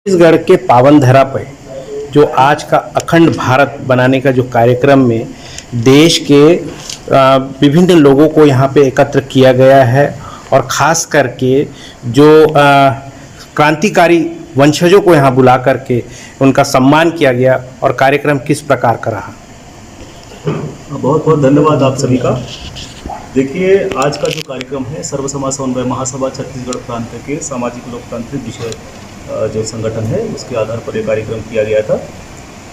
छत्तीसगढ़ के पावन धरा पर जो आज का अखंड भारत बनाने का जो कार्यक्रम में देश के विभिन्न लोगों को यहाँ पे एकत्र किया गया है और ख़ास करके जो क्रांतिकारी वंशजों को यहाँ बुला करके उनका सम्मान किया गया और कार्यक्रम किस प्रकार का रहा। बहुत बहुत धन्यवाद आप सभी का। देखिए, आज का जो कार्यक्रम है सर्व समाज समन्वय महासभा छत्तीसगढ़ प्रांत के सामाजिक लोकतांत्रिक विषय जो संगठन है उसके आधार पर यह कार्यक्रम किया गया था।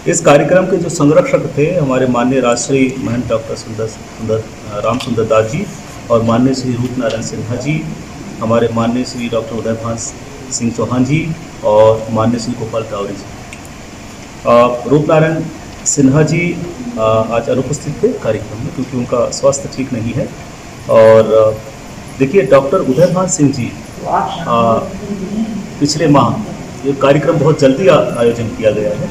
इस कार्यक्रम के जो संरक्षक थे हमारे माननीय राष्ट्रीय महंत डॉक्टर राम सुंदर दास जी और माननीय श्री रूपनारायण सिन्हा जी, हमारे माननीय श्री डॉक्टर उदयभान सिंह चौहान जी और माननीय श्री गोपाल टावरी जी। रूपनारायण सिन्हा जी आज अनुपस्थित थे कार्यक्रम में क्योंकि उनका स्वास्थ्य ठीक नहीं है। और देखिए, डॉक्टर उदयभान सिंह जी पिछले माह ये कार्यक्रम बहुत जल्दी आयोजन किया गया है।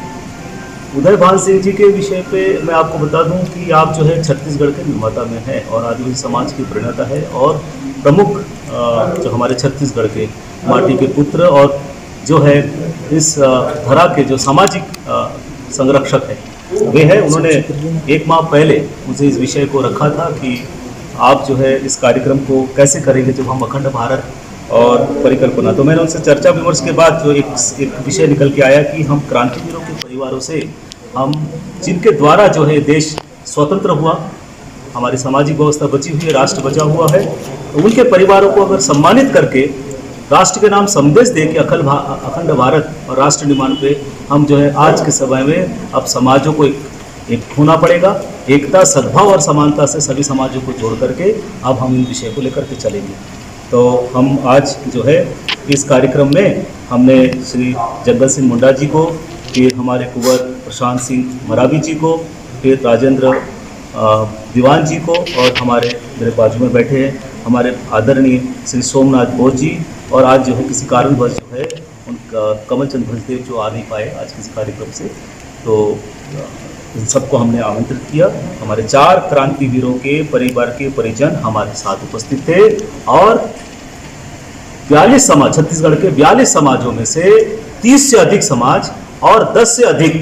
उदयभान सिंह जी के विषय पे मैं आपको बता दूं कि आप जो है छत्तीसगढ़ के निर्माता में हैं और आदिवासी समाज की प्रणेता है और प्रमुख जो हमारे छत्तीसगढ़ के माटी के पुत्र और जो है इस धरा के जो सामाजिक संरक्षक है वे है। उन्होंने एक माह पहले मुझे इस विषय को रखा था कि आप जो है इस कार्यक्रम को कैसे करेंगे जब हम अखंड भारत और परिकल्पना। तो मैंने उनसे चर्चा विमर्श के बाद जो एक विषय निकल के आया कि हम क्रांतिवीरों के परिवारों से हम जिनके द्वारा जो है देश स्वतंत्र हुआ, हमारी सामाजिक व्यवस्था बची हुई है, राष्ट्र बचा हुआ है, तो उनके परिवारों को अगर सम्मानित करके राष्ट्र के नाम संदेश दे के अखंड भारत और राष्ट्र निर्माण पे हम जो है आज के समय में अब समाजों को एक होना पड़ेगा। एकता, सद्भाव और समानता से सभी समाजों को जोड़ करके अब हम इन विषय को लेकर के चलेंगे। तो हम आज जो है इस कार्यक्रम में हमने श्री जगदल सिंह मुंडा जी को, फिर हमारे कुंवर प्रशांत सिंह मरावी जी को, फिर राजेंद्र दीवान जी को और हमारे मेरे बाजू में बैठे हैं हमारे आदरणीय श्री सोमनाथ बोस जी, और आज जो है किसी कारणवश जो है उनका कमल चंद भंजदेव जो आ नहीं पाए आज किसी कार्यक्रम से, तो इन सबको हमने आमंत्रित किया। हमारे 4 क्रांतिवीरों के परिवार के परिजन हमारे साथ उपस्थित थे और 42 समाज, छत्तीसगढ़ के 42 समाजों में से 30 से अधिक समाज और 10 से अधिक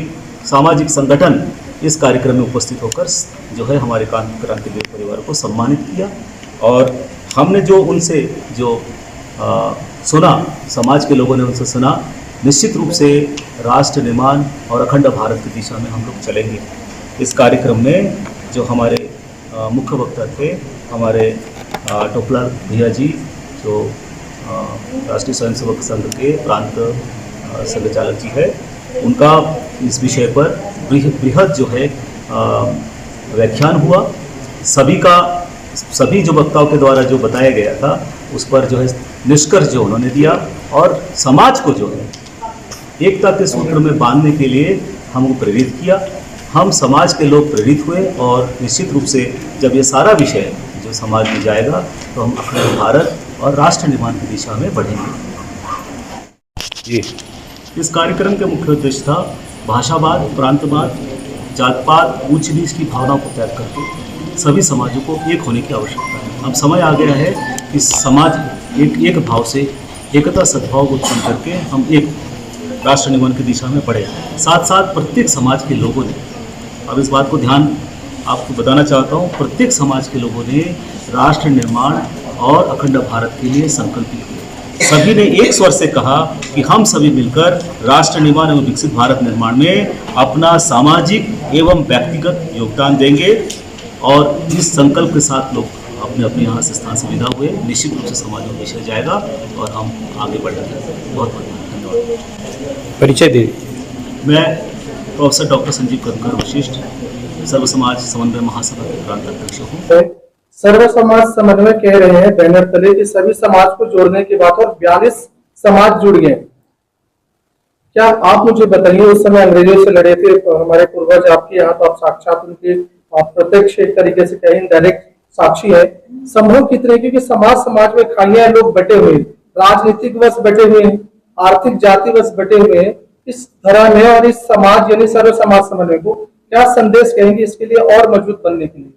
सामाजिक संगठन इस कार्यक्रम में उपस्थित होकर जो है हमारे क्रांतिवीर परिवार को सम्मानित किया। और हमने जो उनसे जो सुना, समाज के लोगों ने उनसे सुना, निश्चित रूप से राष्ट्र निर्माण और अखंड भारत की दिशा में हम लोग चलेंगे। इस कार्यक्रम में जो हमारे मुख्य वक्ता थे हमारे टोपला भैया जी जो राष्ट्रीय स्वयंसेवक संघ के प्रांत संघचालक जी है, उनका इस विषय पर बृहद जो है व्याख्यान हुआ। सभी जो वक्ताओं के द्वारा जो बताया गया था उस पर जो है निष्कर्ष जो उन्होंने दिया और समाज को जो है एकता के सूत्र में बांधने के लिए हमको प्रेरित किया। हम समाज के लोग प्रेरित हुए और निश्चित रूप से जब ये सारा विषय जो समाज में जाएगा तो हम अखंड भारत और राष्ट्र निर्माण की दिशा में बढ़ेंगे। जी, इस कार्यक्रम के मुख्य उद्देश्य था भाषावाद, प्रांतवाद, जातपात, ऊंच नीच की भावना को त्याग करके सभी समाजों को एक होने की आवश्यकता है। अब समय आ गया है कि समाज एक भाव से एकता सद्भाव को उत्पन्न करके हम एक राष्ट्र निर्माण की दिशा में बढ़े। साथ साथ प्रत्येक समाज के लोगों ने, अब इस बात को ध्यान आपको बताना चाहता हूँ, प्रत्येक समाज के लोगों ने राष्ट्र निर्माण और अखंड भारत के लिए संकल्पित किया। सभी ने एक स्वर से कहा कि हम सभी मिलकर राष्ट्र निर्माण एवं विकसित भारत निर्माण में अपना सामाजिक एवं व्यक्तिगत योगदान देंगे। और इस संकल्प के साथ लोग अपने अपने यहाँ से स्थान से विदा हुए। निश्चित रूप से समाज में विषय जाएगा और हम आगे बढ़ेंगे। बहुत बहुत धन्यवाद। परिचय दे। मैं प्रोफेसर डॉक्टर संजीव कदमकर वशिष्ठ, सर्व समाज समन्वय महासभा के प्रांत अध्यक्ष हूँ। सर्व समाज समन्वय कह रहे हैं बैनर तले कि सभी समाज को जोड़ने की बात, और 42 समाज जुड़ गए। क्या आप मुझे बताइए, उस समय अंग्रेजों से लड़े थे हमारे पूर्वज, आपके यहाँ तो आप साक्षात उनके आप प्रत्यक्ष एक तरीके से कहें डायरेक्ट साक्षी है। संभव कितने, क्योंकि समाज में खाइयां लोग बटे हुए, राजनीतिक वश बटे हुए, आर्थिक जाति वश बटे हुए, इस धरा में और इस समाज यानी सर्व समाज समन्वय को क्या संदेश कहेंगे इसके लिए और मजबूत बनने के लिए?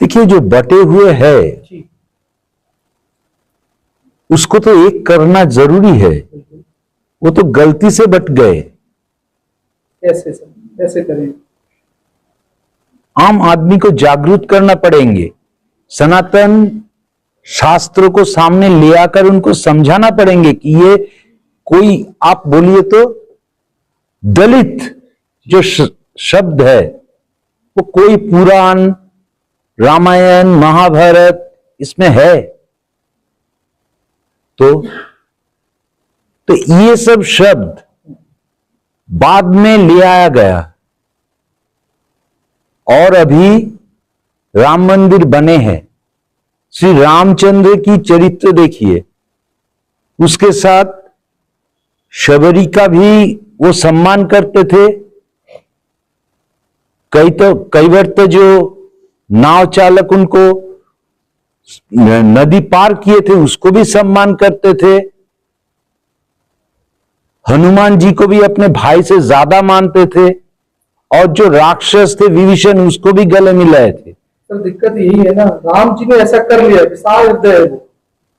देखिए, जो बटे हुए है उसको तो एक करना जरूरी है। वो तो गलती से बट गए। कैसे सर, कैसे करिए? आम आदमी को जागरूक करना पड़ेंगे, सनातन शास्त्रों को सामने ले आकर उनको समझाना पड़ेंगे कि ये कोई, आप बोलिए तो दलित जो शब्द है वो कोई पुराण, रामायण, महाभारत इसमें है। तो ये सब शब्द बाद में ले आया गया, और अभी राम मंदिर बने हैं। श्री रामचंद्र की चरित्र देखिए, उसके साथ शबरी का भी वो सम्मान करते थे। कई बार तो जो नाव चालक उनको नदी पार किए थे उसको भी सम्मान करते थे। हनुमान जी को भी अपने भाई से ज्यादा मानते थे, और जो राक्षस थे विभीषण उसको भी गले मिलाए थे। सर दिक्कत यही है ना, राम जी ने ऐसा कर लिया, विशाल हृदय है वो,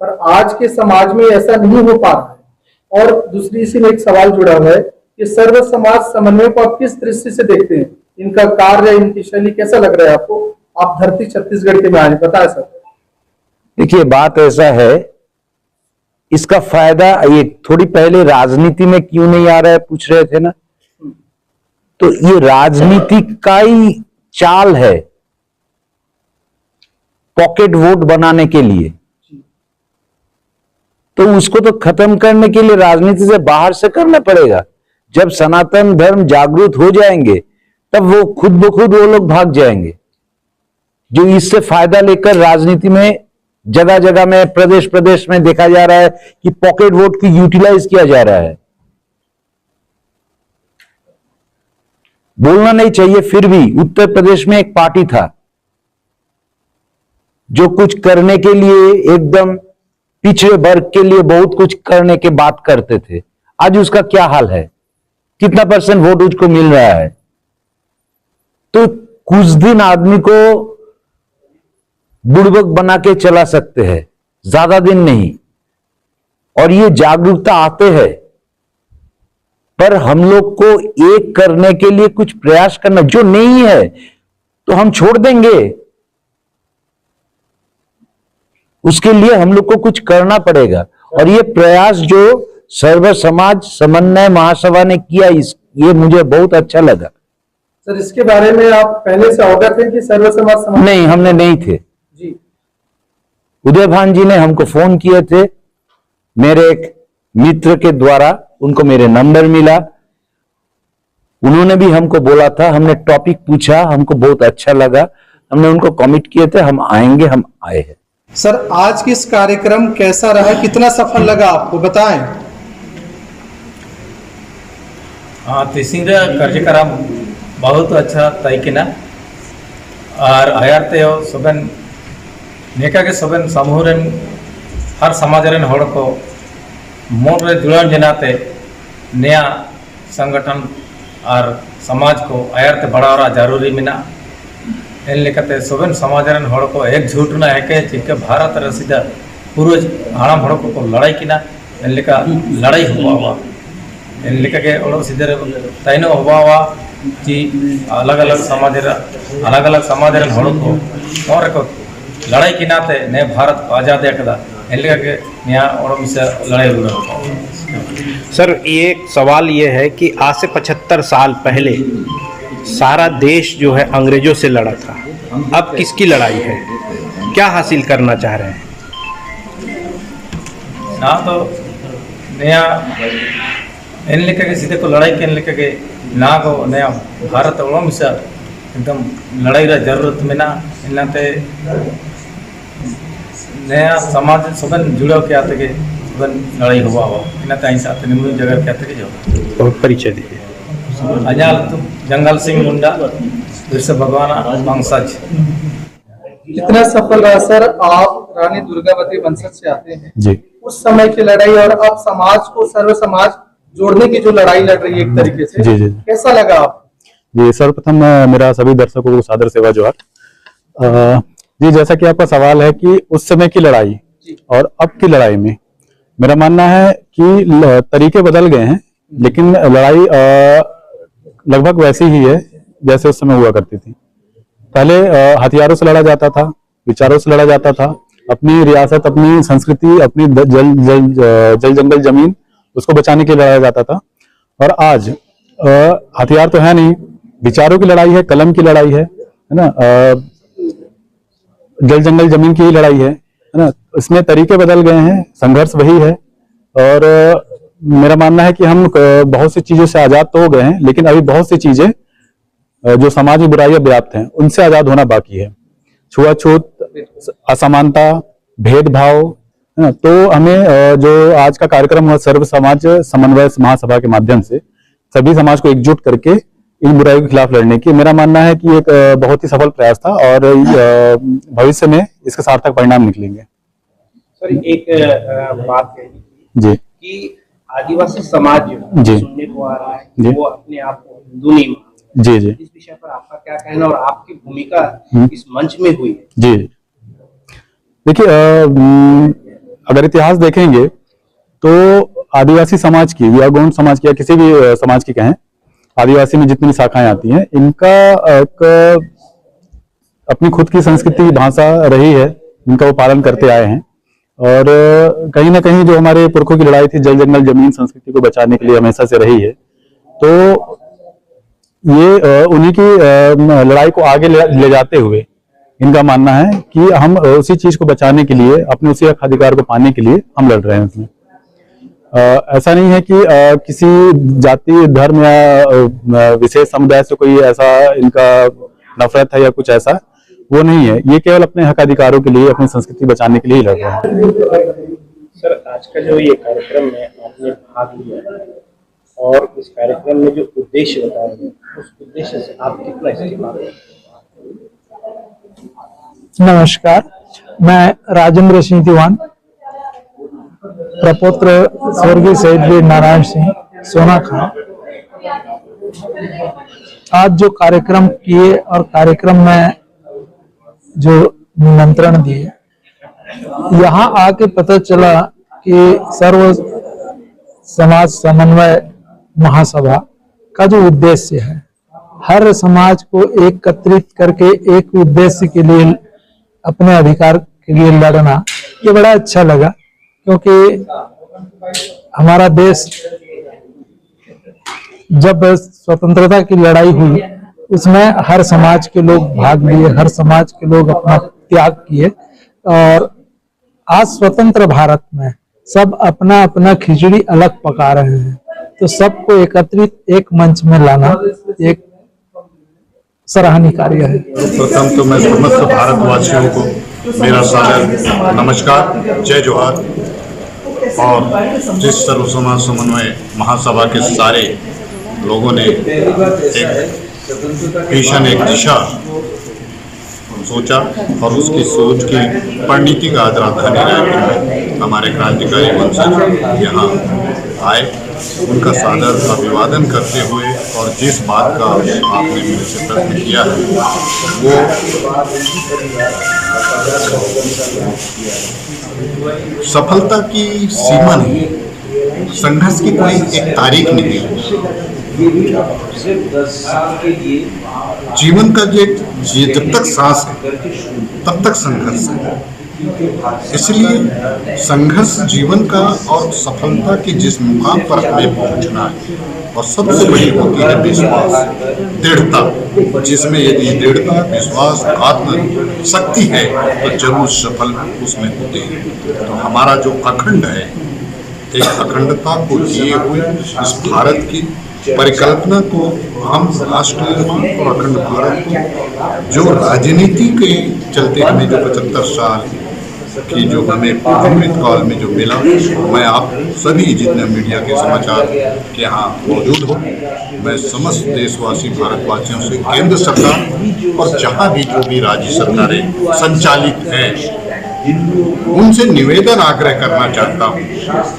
पर आज के समाज में ऐसा नहीं हो पा रहा है। और दूसरी इसी में एक सवाल जुड़ा हुआ है कि सर्व समाज समन्वय को आप किस दृष्टि से देखते हैं? इनका कार्य, इनकी शैली कैसा लग रहा है आपको? आप धरती छत्तीसगढ़ के में आए, बताए सर। देखिए, बात ऐसा है, इसका फायदा ये थोड़ी पहले राजनीति में क्यों नहीं आ रहा है पूछ रहे थे ना, तो ये राजनीति का ही चाल है, पॉकेट वोट बनाने के लिए। तो उसको तो खत्म करने के लिए राजनीति से बाहर से करना पड़ेगा। जब सनातन धर्म जागरूक हो जाएंगे तब वो खुद ब खुद वो लोग भाग जाएंगे जो इससे फायदा लेकर राजनीति में जगह जगह में, प्रदेश प्रदेश में देखा जा रहा है कि पॉकेट वोट की यूटिलाइज किया जा रहा है। बोलना नहीं चाहिए, फिर भी उत्तर प्रदेश में एक पार्टी था जो कुछ करने के लिए, एकदम पिछड़े वर्ग के लिए बहुत कुछ करने के बात करते थे। आज उसका क्या हाल है? कितना % वोट उसको मिल रहा है? तो कुछ दिन आदमी को बुड़बक बना के चला सकते हैं, ज्यादा दिन नहीं। और ये जागरूकता आते हैं, पर हम लोग को एक करने के लिए कुछ प्रयास करना, जो नहीं है तो हम छोड़ देंगे। उसके लिए हम लोग को कुछ करना पड़ेगा। और ये प्रयास जो सर्व समाज समन्वय महासभा ने किया, ये मुझे बहुत अच्छा लगा। सर इसके बारे में आप पहले से अवगत हैं कि सर्व समाज समन्वय? नहीं, हमने नहीं थे जी। उदय भान जी ने हमको फोन किए थे, मेरे एक मित्र के द्वारा उनको मेरे नंबर मिला, उन्होंने भी हमको बोला था, हमने टॉपिक पूछा, हमको बहुत अच्छा लगा, हमने उनको कमिट किए थे हम आएंगे, हम आए हैं। सर आज की इस कार्यक्रम कैसा रहा, कितना सफल लगा आपको, बताएं। तीसरी कार्यक्रम बहुत अच्छा तरीकेना और आयारते सबन नेका के सबन समूह रेन हर समाज रेन हड़ को मन रे जुड़न जनाते नया संगठन और समाज को आयारते बढ़ावा जरूरी मेना। इन लेकते सबन समाज रेन हड़ को एक झूठना है के चिके भारत रसीदा पूर्वज हाड़म हड़ को लड़ाई किना इन लेका लड़ाई हुआ इन लेका के ओलो सीधे तैनो हुआ जी अलग अलग समाज रेन हड़ को और को लड़ाई की नाते ने भारत को आज़ाद एकदा इन लेका के नया और से लड़ाई हुआ। सर ये सवाल ये है कि आज से 75 साल पहले सारा देश जो है अंग्रेजों से लड़ा था, अब किसकी लड़ाई है, क्या हासिल करना चाह रहे हैं? ना तो नया इन लेकर के सीधे को लड़ाई के इन लेकर के ना को नया भारत ओम से एकदम लड़ाई रा जरूरत में ना इनते नया समाज सबन जुड़ो के आते के सबन लड़ाई हुआ इनते ऐसा आते निम्न जगह के आते के जो बहुत परिचय दीजिए। अजाल तो जंगल सिंह मुंडा विश्व भगवान वंशज। कितना सफल रहा सर, आप रानी दुर्गावती वंशज से आते हैं जी। उस समय की लड़ाई और अब समाज को सर्व समाज जोड़ने की जो लड़ाई लड़ रही है एक तरीके से, जी जी कैसा लगा आप? जी सर्वप्रथम मेरा सभी दर्शकों को सादर सेवा जोहार। जी जैसा कि आपका सवाल है कि उस समय की लड़ाई और अब की लड़ाई में मेरा मानना है कि तरीके बदल गए हैं, लेकिन लड़ाई लगभग वैसी ही है जैसे उस समय हुआ करती थी। पहले हथियारों से लड़ा जाता था, विचारों से लड़ा जाता था, अपनी रियासत, अपनी संस्कृति, अपनी जल जंगल जमीन, उसको बचाने के लिए लड़ा जाता था। और आज हथियार तो है नहीं, विचारों की लड़ाई है, कलम की लड़ाई है ना, जल जंगल जमीन की ही लड़ाई है ना। इसमें तरीके बदल गए हैं, संघर्ष वही है। और मेरा मानना है कि हम बहुत सी चीजों से आजाद तो हो गए हैं, लेकिन अभी बहुत सी चीजें जो समाज में बुराइयां व्याप्त हैं उनसे आजाद होना बाकी है। छुआछूत, असमानता, भेदभाव, है ना। तो हमें जो आज का कार्यक्रम हुआ सर्व समाज समन्वय महासभा के माध्यम से सभी समाज को एकजुट करके इन बुराइयों के खिलाफ लड़ने की, मेरा मानना है कि एक बहुत ही सफल प्रयास था और भविष्य में इसके सार्थक परिणाम निकलेंगे। सर एक बात है जी कि आदिवासी समाज जो जी सुनने को आ रहा है जी वो अपने आप को हिंदू नहीं मानता। जी जी इस विषय पर आपका क्या कहना और आपकी भूमिका इस मंच में हुई है? जी देखिए, अगर इतिहास देखेंगे तो आदिवासी समाज की या गौंड समाज की या किसी भी समाज की कहें, आदिवासी में जितनी शाखाएं आती हैं, इनका एक अपनी खुद की संस्कृति भाषा रही है, इनका वो पालन करते आए हैं। और कहीं ना कहीं जो हमारे पुरखों की लड़ाई थी जल जंगल जमीन संस्कृति को बचाने के लिए हमेशा से रही है। तो ये उन्हीं की लड़ाई को आगे ले जाते हुए इनका मानना है कि हम उसी चीज को बचाने के लिए, अपने उसी हक अधिकार को पाने के लिए हम लड़ रहे हैं उसमें। ऐसा नहीं है कि किसी जाति, धर्म या विशेष समुदाय से कोई ऐसा इनका नफरत है या कुछ ऐसा, वो नहीं है। ये केवल अपने हक अधिकारों के लिए, अपनी संस्कृति बचाने के लिए ही लड़ रहे हैं। सर आज का जो ये कार्यक्रम में आपने भाग लिया और इस कार्यक्रम में जो उद्देश्य बताए हैं उस उद्देश्य से आप कितना इस्तेमाल करें? नमस्कार, मैं राजेंद्र सिंह दीवान, प्रपौत्र स्वर्गीय शहीद वीर नारायण सिंह सोना खां। आज जो कार्यक्रम किए और कार्यक्रम में जो निमंत्रण दिए, यहाँ आके पता चला कि सर्व समाज समन्वय महासभा का जो उद्देश्य है, हर समाज को एकत्रित करके एक उद्देश्य के लिए, अपने अधिकार के लिए लड़ना, ये बड़ा अच्छा लगा। क्योंकि हमारा देश जब स्वतंत्रता की लड़ाई हुई उसमें हर समाज के लोग भाग लिए, हर समाज के लोग अपना त्याग किए। और आज स्वतंत्र भारत में सब अपना अपना खिचड़ी अलग पका रहे हैं, तो सबको एकत्रित एक मंच में लाना एक सराहनीय कार्य है। प्रथम तो मैं समस्त भारतवासियों को मेरा सादर नमस्कार, जय जोहार। और जिस सर्व समाज समन्वय महासभा के सारे लोगों ने एक विजन, एक दिशा सोचा और उसकी सोच की परिणति का आज राजधानी रायपुर में हमारे क्रांतिकारी वंशज यहाँ आए, उनका सादर अभिवादन करते हुए, और जिस बात का आपने मेरे से प्रश्न किया है वो सफलता की सीमा नहीं, संघर्ष की कोई एक तारीख नहीं है। जीवन का जब तक सांस है तब तक संघर्ष है। इसलिए संघर्ष जीवन का और सफलता के जिस मुकाम पर हमें पहुंचना है, और सबसे बड़ी होती है विश्वास, दृढ़ता, जिसमें यदि दृढ़ता, विश्वास, आत्म शक्ति है तो जरूर सफल उसमें होते हैं। तो हमारा जो अखंड है, एक अखंडता को लिए हुए इस भारत की परिकल्पना को, हम राष्ट्र और अखंड भारत को जो राजनीति के चलते हमें जो 75 साल की जो हमें अमृत काल में जो मिला, मैं आप सभी जितने मीडिया के समाचार के यहाँ मौजूद हो, मैं समस्त देशवासी भारतवासियों से केंद्र सरकार और जहाँ भी जो भी राज्य सरकारें संचालित हैं उनसे निवेदन आग्रह करना चाहता हूँ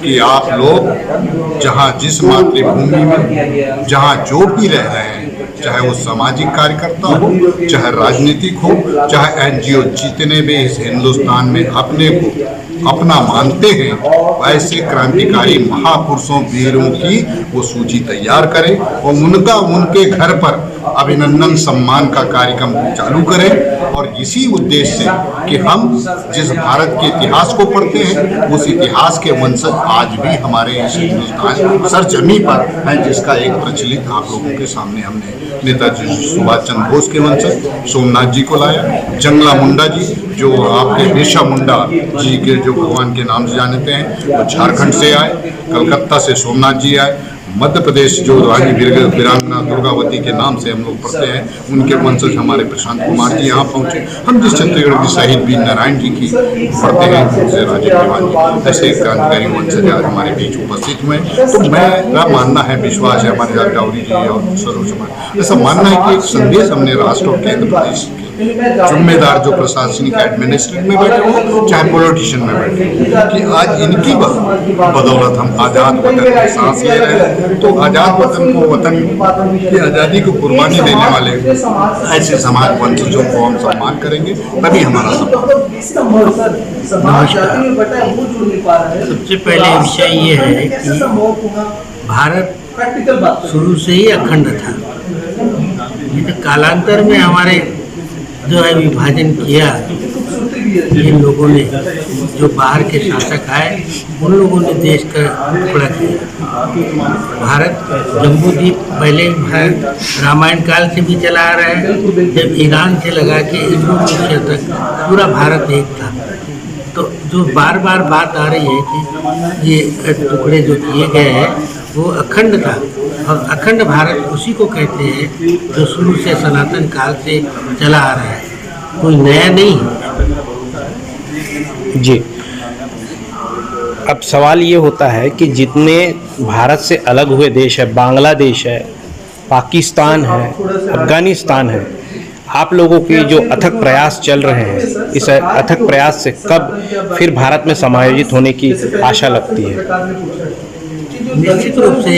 कि आप लोग जहाँ जिस मातृभूमि में जहाँ जो भी रह रहे हैं, चाहे वो सामाजिक कार्यकर्ता हो, चाहे राजनीतिक हो, चाहे एनजीओ, जितने भी इस हिंदुस्तान में अपने को अपना मानते हैं, ऐसे क्रांतिकारी महापुरुषों वीरों की वो सूची तैयार करें और उनका उनके घर पर अभिनंदन सम्मान का कार्यक्रम चालू करें। और इसी उद्देश्य से कि हम जिस भारत के इतिहास को पढ़ते हैं उस इतिहास के वंशज आज भी हमारे इस हिंदुस्तान सरजमी पर हैं, जिसका एक प्रचलित आप लोगों के सामने हमने नेताजी सुभाष चंद्र बोस के वंशज सोमनाथ जी को लाया, जंगला मुंडा जी जो आपके बिरसा मुंडा जी के जो भगवान के नाम से जानते हैं वो झारखंड से आए, कलकत्ता से सोमनाथ जी आए, मध्य प्रदेश जो रानी वीरांगना दुर्गावती के नाम से हम लोग पढ़ते हैं उनके वंशज हमारे प्रशांत कुमार जी यहाँ पहुँचे। हम जिस छत्तीसगढ़ की शहीद वीर नारायण जी की पढ़ते हैं जैसे राजीव दीवान जी, ऐसे क्रांतिकारी वंशज आज हमारे बीच उपस्थित हुए। तो मेरा मानना है, विश्वास है हमारे साथ गौरी जी और सर्व समाज ऐसा मानना है कि एक संदेश हमने राष्ट्र और केंद्र प्रदेश के जिम्मेदार जो प्रशासनिक एडमिनिस्ट्रेटिव में बैठे हो चाहे पॉलिटिशियन में बैठे कि आज इनकी बदौलत हम आजाद वतन की सांस ले रहे हैं। तो आजाद वतन को, वतन की आजादी को कुर्बानी देने वाले ऐसे समाज वंशजों को हम सम्मान करेंगे, तभी हमारा सबसे पहले विषय ये है कि भारत शुरू से ही अखंड था। ये तो कालांतर में हमारे जो है विभाजन किया इन लोगों ने, जो बाहर के शासक आए उन लोगों ने देश का टुकड़ा किया। भारत जम्बूद्वीप पहले रामायण काल से भी चला आ रहा है, जब ईरान से लगा के इंडोनेशिया तक पूरा भारत एक था। तो जो बार बार बात आ रही है कि ये टुकड़े जो किए गए हैं वो अखंड था, और अखंड भारत उसी को कहते हैं जो शुरू से सनातन काल से चला आ रहा है, कोई नया नहीं जी। अब सवाल ये होता है कि जितने भारत से अलग हुए देश है, बांग्लादेश है, पाकिस्तान है, अफगानिस्तान है, आप लोगों के जो अथक प्रयास चल रहे हैं, इस अथक प्रयास से कब फिर भारत में समायोजित होने की आशा लगती है? निश्चित रूप से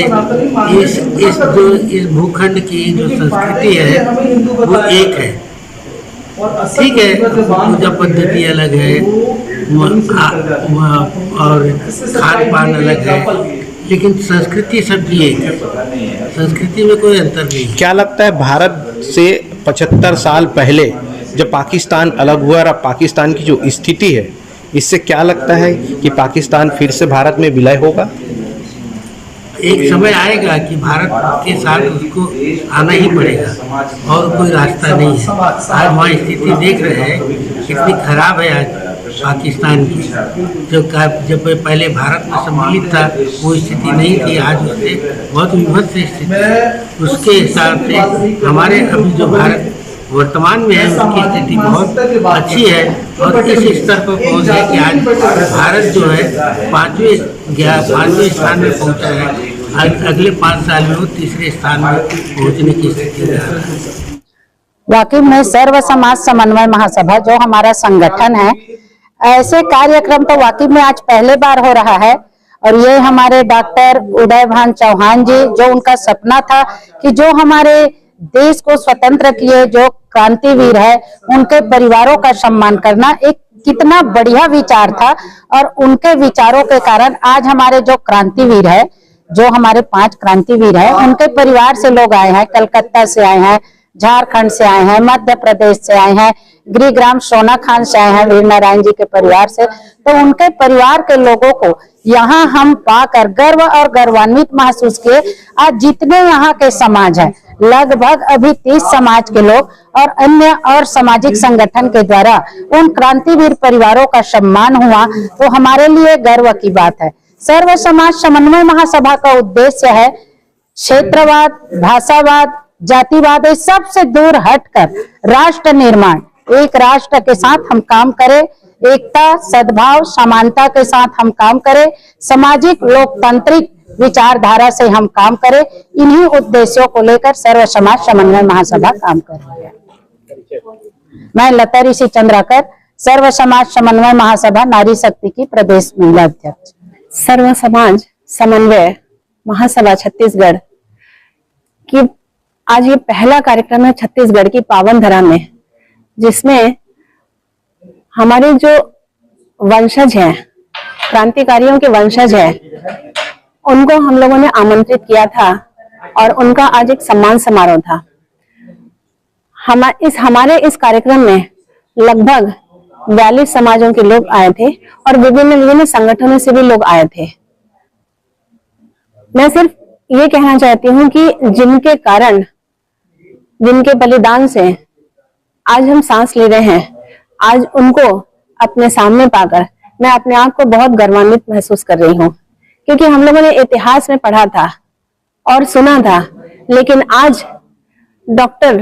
इस भूखंड की जो संस्कृति है वो एक है, ठीक है, पूजा पद्धति अलग है और खान पान अलग है, लेकिन संस्कृति सबकी एक है, संस्कृति में कोई अंतर नहीं। क्या लगता है भारत से 75 साल पहले जब पाकिस्तान अलग हुआ और अब पाकिस्तान की जो स्थिति है, इससे क्या लगता है कि पाकिस्तान फिर से भारत में विलय होगा? एक समय आएगा कि भारत के साथ उसको आना ही पड़ेगा और कोई रास्ता नहीं है। आज वहाँ स्थिति देख रहे हैं कितनी खराब है आज पाकिस्तान की, जब पहले भारत में सम्मिलित था वो स्थिति नहीं थी, आज उससे बहुत विभत्स स्थिति। उसके हिसाब से हमारे अभी जो भारत वर्तमान में है उसकी स्थिति बहुत अच्छी है और इस स्तर पर पहुँच है कि आज भारत जो है पाँचवें स्थान में पहुँचा है। अगले 5 साल में वो तीसरे स्थान में पहुँचने की स्थिति में आ रहा है। वाकई में सर्व समाज समन्वय महासभा जो हमारा संगठन है, ऐसे कार्यक्रम तो वाकई में आज पहले बार हो रहा है। और ये हमारे डॉक्टर उदयभान चौहान जी, जो उनका सपना था कि जो हमारे देश को स्वतंत्र किए जो क्रांतिवीर है उनके परिवारों का सम्मान करना एक कितना बढ़िया विचार था। और उनके विचारों के कारण आज हमारे जो क्रांतिवीर है, जो हमारे 5 क्रांतिवीर है, उनके परिवार से लोग आए हैं, कलकत्ता से आए हैं, झारखंड से आए हैं, मध्य प्रदेश से आए हैं, गिरिग्राम सोना खान से आए हैं, वीर नारायण जी के परिवार से। तो उनके परिवार के लोगों को यहाँ हम पाकर गर्व और गर्वान्वित महसूस किए। आज जितने यहाँ के समाज है, लगभग अभी 30 समाज के लोग और अन्य और सामाजिक संगठन के द्वारा उन क्रांतिवीर परिवारों का सम्मान हुआ, तो हमारे लिए गर्व की बात है। सर्व समाज समन्वय महासभा का उद्देश्य है क्षेत्रवाद, भाषावाद, जातिवाद सबसे दूर हटकर राष्ट्र निर्माण, एक राष्ट्र के साथ हम काम करें, एकता, सद्भाव, समानता के साथ हम काम करें, सामाजिक लोकतांत्रिक विचारधारा से हम काम करें। इन्हीं उद्देश्यों को लेकर सर्व समाज समन्वय महासभा काम कर रही है। मैं लता ऋषि चंद्राकर, सर्व समाज समन्वय महासभा नारी शक्ति की प्रदेश महिला अध्यक्ष। सर्व समाज समन्वय महासभा छत्तीसगढ़ की आज ये पहला कार्यक्रम है छत्तीसगढ़ की पावन धरा में, जिसमें हमारे जो वंशज हैं क्रांतिकारियों के वंशज है, उनको हम लोगों ने आमंत्रित किया था और उनका आज एक सम्मान समारोह था। हमारे इस कार्यक्रम में लगभग 42 समाजों के लोग आए थे और विभिन्न संगठनों से भी लोग आए थे। मैं सिर्फ ये कहना चाहती हूँ कि जिनके कारण, जिनके बलिदान से आज हम सांस ले रहे हैं, आज उनको अपने सामने पाकर मैं अपने आप को बहुत गौरवान्वित महसूस कर रही हूँ, क्योंकि हम लोगों ने इतिहास में पढ़ा था और सुना था, लेकिन आज डॉक्टर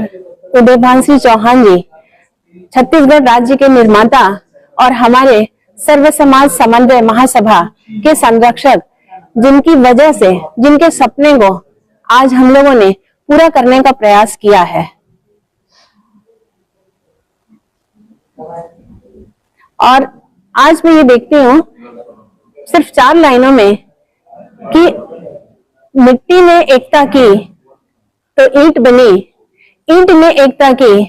उदयभान सिंह चौहान जी, छत्तीसगढ़ राज्य के निर्माता और हमारे सर्व समाज समन्वय महासभा के संरक्षक, जिनकी वजह से, जिनके सपने को आज हम लोगों ने पूरा करने का प्रयास किया है। और आज मैं ये देखती हूँ सिर्फ 4 लाइनों में कि मिट्टी ने एकता की तो ईंट बनी, ईंट ने एकता की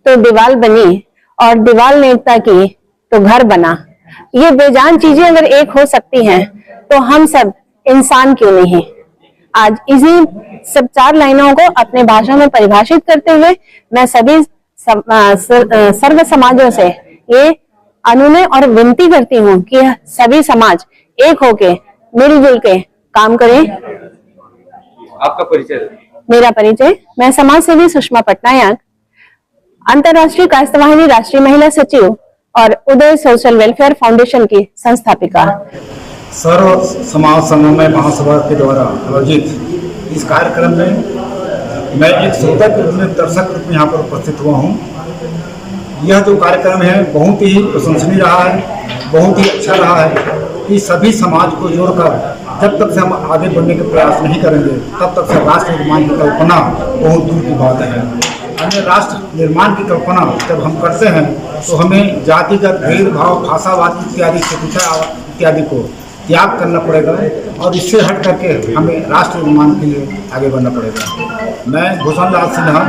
तो दीवार बनी और दीवार ने एकता की तो घर बना। ये बेजान चीजें अगर एक हो सकती हैं तो हम सब इंसान क्यों नहीं। आज इसी सब 4 लाइनों को अपने भाषा में परिभाषित करते हुए मैं सभी सर्व समाजों से ये अनुनय और विनती करती हूँ कि सभी समाज एक होके मिलजुल के काम करें। आपका परिचय? मेरा परिचय, मैं समाज सेवी सुषमा पटनायक, अंतर्राष्ट्रीय कायस्थ वाहिनी राष्ट्रीय महिला सचिव और उदय सोशल वेलफेयर फाउंडेशन की संस्थापिका। सर्व समाज समन्वय महासभा के द्वारा आयोजित इस कार्यक्रम में मैं एक श्रोता के रूप में, दर्शक रूप में यहाँ पर उपस्थित हुआ हूँ। यह जो कार्यक्रम है बहुत ही प्रशंसनीय रहा है, बहुत ही अच्छा रहा है कि सभी समाज को जोड़कर जब तक से हम आगे बढ़ने के प्रयास नहीं करेंगे तब तक से राष्ट्र निर्माण की कल्पना बहुत दूर की बात है। हमें राष्ट्र निर्माण की कल्पना जब हम करते हैं तो हमें जातिगत भेदभाव, भाषावाद इत्यादि को त्याग करना पड़ेगा और इससे हट करके हमें राष्ट्र निर्माण के लिए आगे बढ़ना पड़ेगा। मैं भूषण लाल सिन्हा